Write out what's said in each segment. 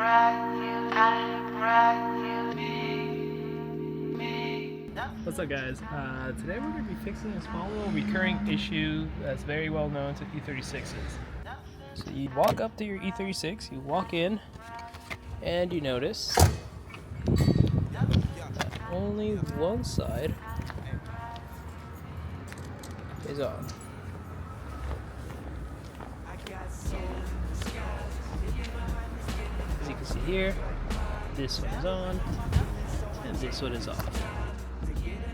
What's up, guys? Today we're going to be fixing a small little recurring issue that's very well known to E36s. So you walk up to your E36, you walk in, and you notice that only one side is on. As you can see here, this one is on, and this one is off.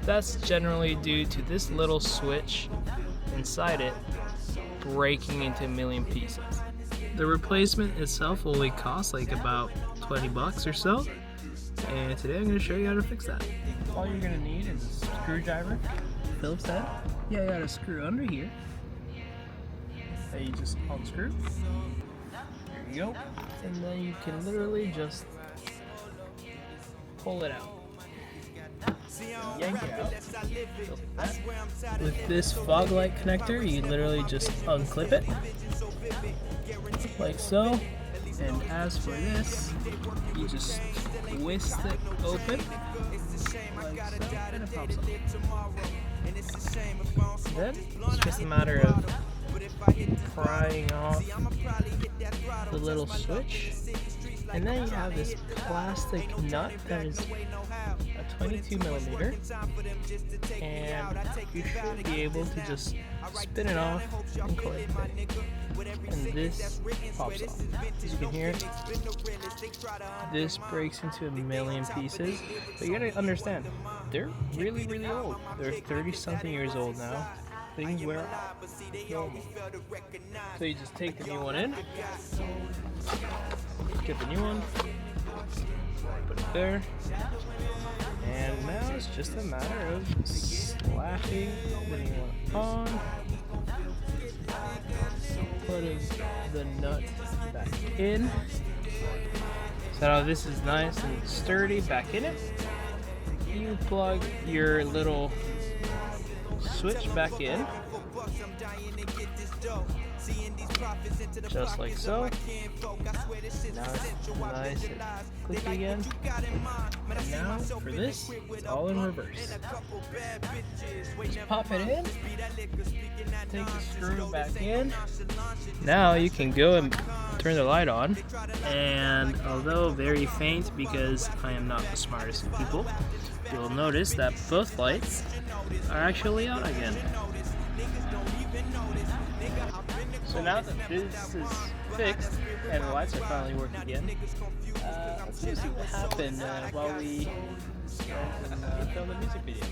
That's generally due to this little switch inside it breaking into a million pieces. The replacement itself will only cost like about 20 bucks or so, and today I'm going to show you how to fix that. All you're going to need is a screwdriver, Phillips head. Yeah, you got a screw under here that you just unscrew. There you go. And then you can literally just pull it out. Yank it out. With this fog light connector, you literally just unclip it like so. And as for this, you just twist it open like so, and it pops off. Then it's just a matter of prying off the little switch, and then you have this plastic nut that is a 22 millimeter, and you should be able to just spin it off and collect it. And this pops off. As you can hear, this breaks into a million pieces. But you gotta understand, they're really, really old. They're 30-something years old now. Things wear out. Normal. So you just take the new one in, get the new one, put it there, and now it's just a matter of slapping the new one on, putting the nut back in. So now this is nice and sturdy back in it. You plug your little switch back in, just like so. Now it's nice and clicky again. And now for this, it's all in reverse. Just pop it in, take the screw back in. Now you can go and turn the light on, and although very faint because I am not the smartest of people, you'll notice that both lights are actually on again. So now that this is fixed and the lights are finally working again, let's just see what happened while we film the music video.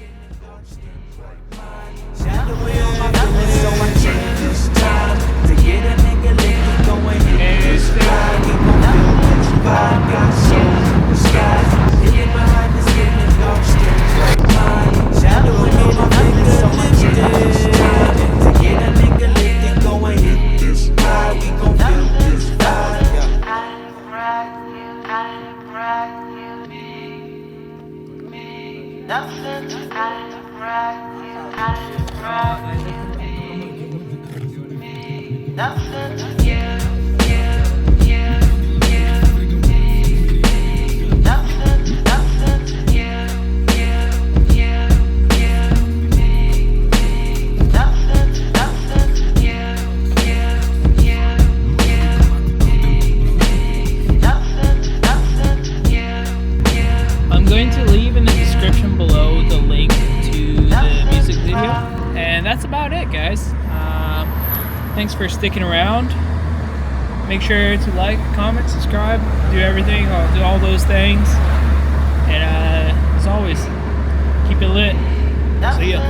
I'm going to leave in the description below the link to the music video, and that's about it, guys. Thanks for sticking around. Make sure to like, comment, subscribe, do everything. I'll do all those things, and as always, keep it lit. See ya.